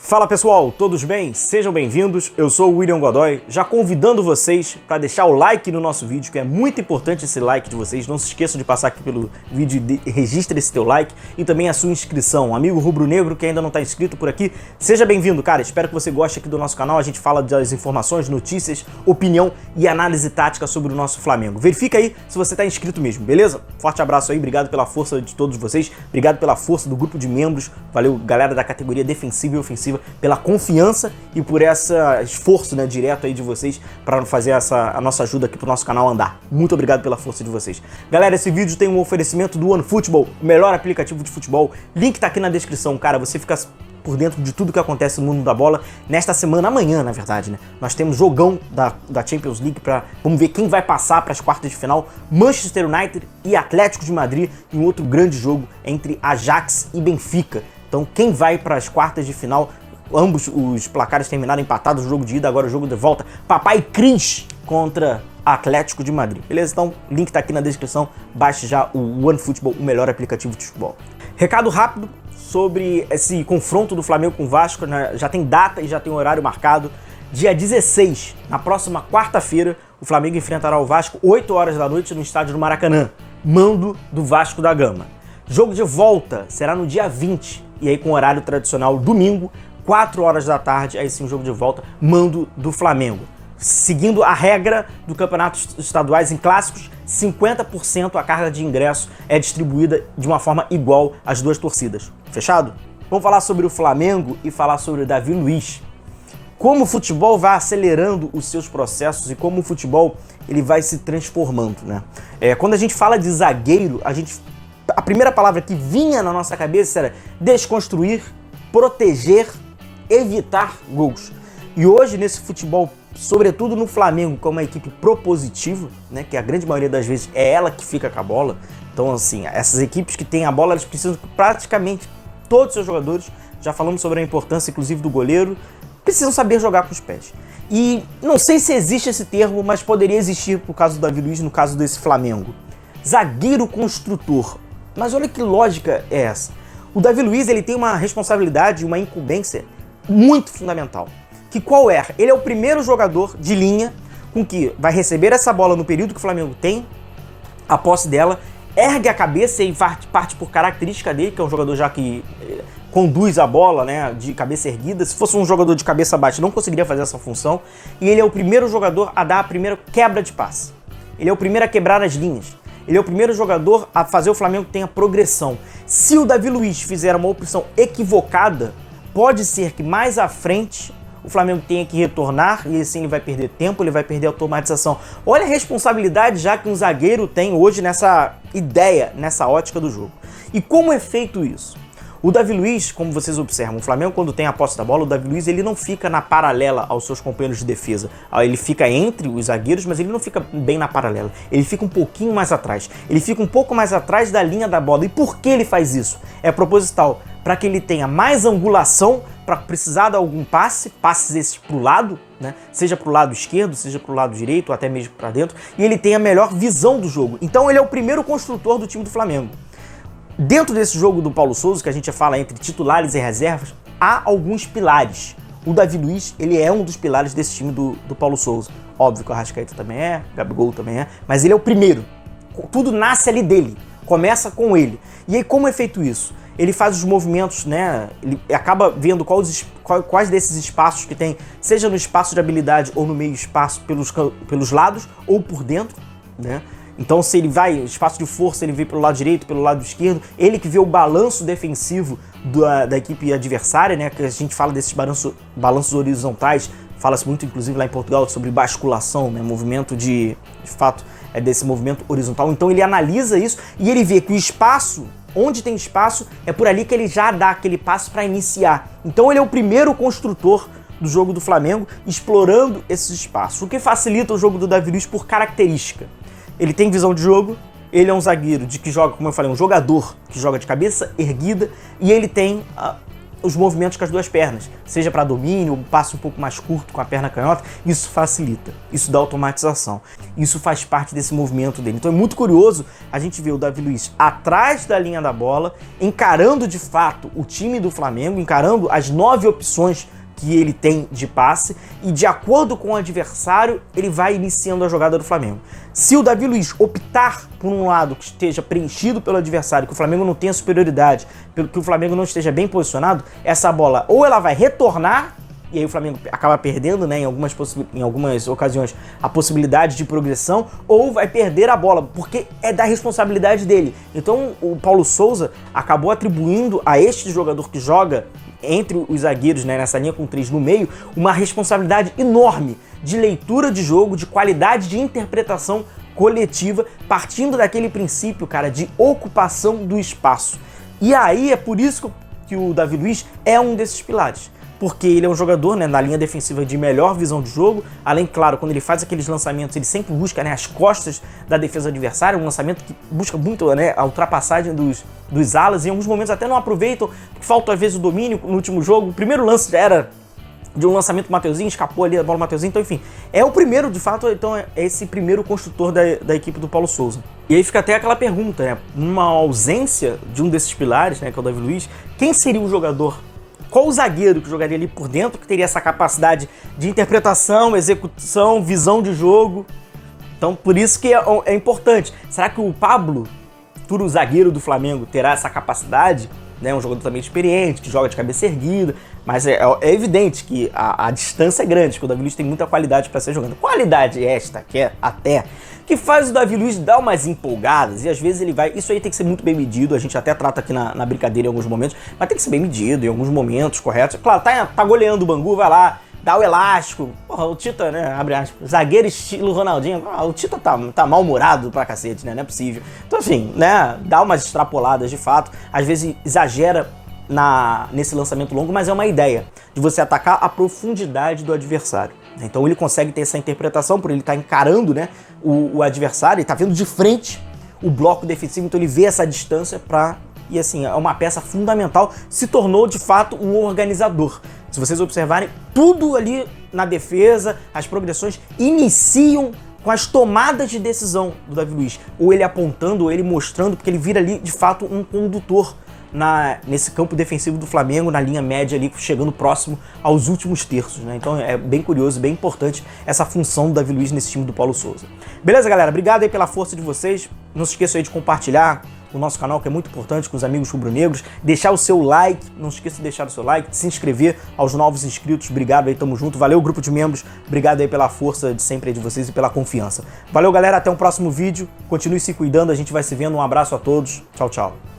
Fala pessoal, todos bem? Sejam bem-vindos, eu sou o William Godoy, já convidando vocês para deixar o like no nosso vídeo, que é muito importante esse like de vocês, não se esqueçam de passar aqui pelo vídeo e registre esse teu like e também a sua inscrição. Amigo rubro-negro que ainda não está inscrito por aqui, seja bem-vindo, cara, espero que você goste aqui do nosso canal, a gente fala das informações, notícias, opinião e análise tática sobre o nosso Flamengo. Verifica aí se você está inscrito mesmo, beleza? Forte abraço aí, obrigado pela força de todos vocês, obrigado pela força do grupo de membros, valeu galera da categoria defensiva e ofensiva, pela confiança e por esse esforço, né, direto aí de vocês para fazer a nossa ajuda aqui pro nosso canal andar. Muito obrigado pela força de vocês. Galera, esse vídeo tem um oferecimento do OneFootball, o melhor aplicativo de futebol. Link tá aqui na descrição, cara, você fica por dentro de tudo que acontece no mundo da bola. Nesta semana, amanhã, na verdade, né? Nós temos jogão da Champions League vamos ver quem vai passar para as quartas de final. Manchester United e Atlético de Madrid em outro grande jogo entre Ajax e Benfica. Então, quem vai para as quartas de final? Ambos os placares terminaram empatados, o jogo de ida, agora o jogo de volta. Papai Cris contra Atlético de Madrid. Beleza? Então, o link tá aqui na descrição. Baixe já o OneFootball, o melhor aplicativo de futebol. Recado rápido sobre esse confronto do Flamengo com o Vasco, né? Já tem data e já tem horário marcado. Dia 16, na próxima quarta-feira, o Flamengo enfrentará o Vasco 8 horas da noite no estádio do Maracanã. Mando do Vasco da Gama. Jogo de volta será no dia 20, e aí com horário tradicional domingo, 4 horas da tarde, aí sim o jogo de volta, mando do Flamengo. Seguindo a regra do campeonatos estaduais em clássicos, 50% a carga de ingresso é distribuída de uma forma igual às duas torcidas. Fechado? Vamos falar sobre o Flamengo e falar sobre o Davi Luiz. Como o futebol vai acelerando os seus processos e como o futebol ele vai se transformando, né? Quando a gente fala de zagueiro, a primeira palavra que vinha na nossa cabeça era desconstruir, proteger, evitar gols. E hoje, nesse futebol, sobretudo no Flamengo, que é uma equipe propositiva, né, que a grande maioria das vezes é ela que fica com a bola. Então, assim, essas equipes que têm a bola, elas precisam que praticamente todos os seus jogadores, já falamos sobre a importância, inclusive, do goleiro, precisam saber jogar com os pés. E não sei se existe esse termo, mas poderia existir por caso do Davi Luiz, no caso desse Flamengo. Zagueiro construtor. Mas olha que lógica é essa. O Davi Luiz ele tem uma responsabilidade, uma incumbência muito fundamental. Que qual é? Ele é o primeiro jogador de linha com que vai receber essa bola no período que o Flamengo tem a posse dela, ergue a cabeça e parte por característica dele, que é um jogador já que conduz a bola, né, de cabeça erguida. Se fosse um jogador de cabeça baixa, não conseguiria fazer essa função. E ele é o primeiro jogador a dar a primeira quebra de passe. Ele é o primeiro a quebrar as linhas. Ele é o primeiro jogador a fazer o Flamengo tenha progressão. Se o Davi Luiz fizer uma opção equivocada, pode ser que mais à frente o Flamengo tenha que retornar e assim ele vai perder tempo, ele vai perder automatização. Olha a responsabilidade já que um zagueiro tem hoje nessa ideia, nessa ótica do jogo. E como é feito isso? O Davi Luiz, como vocês observam, o Flamengo quando tem a posse da bola, o Davi Luiz ele não fica na paralela aos seus companheiros de defesa. Ele fica entre os zagueiros, mas ele não fica bem na paralela. Ele fica um pouquinho mais atrás. Ele fica um pouco mais atrás da linha da bola. E por que ele faz isso? É proposital, para que ele tenha mais angulação, para precisar de algum passes esses para o lado, né? Seja para o lado esquerdo, seja para o lado direito, ou até mesmo para dentro, e ele tenha a melhor visão do jogo. Então ele é o primeiro construtor do time do Flamengo. Dentro desse jogo do Paulo Sousa, que a gente fala entre titulares e reservas, há alguns pilares. O Davi Luiz, ele é um dos pilares desse time do Paulo Sousa. Óbvio que o Arrascaeta também é, o Gabigol também é, mas ele é o primeiro. Tudo nasce ali dele, começa com ele. E aí como é feito isso? Ele faz os movimentos, né? Ele acaba vendo quais desses espaços que tem, seja no espaço de habilidade ou no meio espaço pelos lados ou por dentro, né? Então se ele vai, espaço de força, ele vê pelo lado direito, pelo lado esquerdo, ele que vê o balanço defensivo da equipe adversária, né? Que a gente fala desses balanços horizontais, fala-se muito inclusive lá em Portugal sobre basculação, né? Movimento de fato, é desse movimento horizontal. Então ele analisa isso e ele vê que o espaço, onde tem espaço, é por ali que ele já dá aquele passo para iniciar. Então ele é o primeiro construtor do jogo do Flamengo, explorando esses espaços, o que facilita o jogo do Davi Luiz por característica. Ele tem visão de jogo, ele é um zagueiro que joga, como eu falei, um jogador que joga de cabeça erguida, e ele tem os movimentos com as duas pernas, seja para domínio ou passe um pouco mais curto com a perna canhota. Isso facilita, isso dá automatização, isso faz parte desse movimento dele. Então é muito curioso a gente ver o Davi Luiz atrás da linha da bola, encarando de fato o time do Flamengo, encarando as 9 opções que ele tem de passe, e de acordo com o adversário, ele vai iniciando a jogada do Flamengo. Se o Davi Luiz optar por um lado que esteja preenchido pelo adversário, que o Flamengo não tenha superioridade, que o Flamengo não esteja bem posicionado, essa bola ou ela vai retornar, e aí o Flamengo acaba perdendo, né, em algumas ocasiões, a possibilidade de progressão, ou vai perder a bola, porque é da responsabilidade dele. Então o Paulo Souza acabou atribuindo a este jogador que joga entre os zagueiros, né, nessa linha com 3 no meio, uma responsabilidade enorme de leitura de jogo, de qualidade de interpretação coletiva, partindo daquele princípio, cara, de ocupação do espaço. E aí é por isso que o Davi Luiz é um desses pilares. Porque ele é um jogador, né, na linha defensiva de melhor visão de jogo, além, claro, quando ele faz aqueles lançamentos, ele sempre busca, né, as costas da defesa adversária, um lançamento que busca muito, né, a ultrapassagem dos alas, e em alguns momentos até não aproveitam, falta às vezes o domínio no último jogo. O primeiro lance já era de um lançamento do Mateuzinho, escapou ali a bola do Mateuzinho, então enfim, é o primeiro, de fato, então é esse primeiro construtor da equipe do Paulo Souza. E aí fica até aquela pergunta, né, numa ausência de um desses pilares, né, que é o Davi Luiz, quem seria o jogador? Qual o zagueiro que jogaria ali por dentro, que teria essa capacidade de interpretação, execução, visão de jogo? Então, por isso que é importante. Será que o Pablo, futuro zagueiro do Flamengo, terá essa capacidade? Né, um jogador também experiente, que joga de cabeça erguida, mas é evidente que a distância é grande, que o Davi Luiz tem muita qualidade para ser jogando. Qualidade esta, que é até, que faz o Davi Luiz dar umas empolgadas, e às vezes ele vai... Isso aí tem que ser muito bem medido, a gente até trata aqui na brincadeira em alguns momentos, mas tem que ser bem medido em alguns momentos corretos. Claro, tá goleando o Bangu, vai lá, dá o elástico. Porra, o Tita, né, abre aspas, zagueiro estilo Ronaldinho. O Tita tá mal-humorado pra cacete, né, não é possível. Então, assim, né, dá umas extrapoladas de fato, às vezes exagera nesse lançamento longo, mas é uma ideia de você atacar a profundidade do adversário. Então ele consegue ter essa interpretação, por ele estar encarando, né, o adversário, ele tá vendo de frente o bloco defensivo, então ele vê essa distância e assim, é uma peça fundamental, se tornou de fato um organizador. Se vocês observarem, tudo ali na defesa, as progressões iniciam com as tomadas de decisão do Davi Luiz, ou ele apontando, ou ele mostrando, porque ele vira ali de fato um condutor nesse campo defensivo do Flamengo, na linha média ali, chegando próximo aos últimos terços, né? Então é bem curioso, bem importante essa função do Davi Luiz nesse time do Paulo Souza. Beleza, galera? Obrigado aí pela força de vocês. Não se esqueçam aí de compartilhar o nosso canal, que é muito importante, com os amigos rubro-negros. Deixar o seu like, não se esqueça de deixar o seu like, de se inscrever aos novos inscritos. Obrigado aí, tamo junto. Valeu, grupo de membros. Obrigado aí pela força de sempre aí de vocês e pela confiança. Valeu, galera. Até um próximo vídeo. Continue se cuidando, a gente vai se vendo. Um abraço a todos. Tchau, tchau.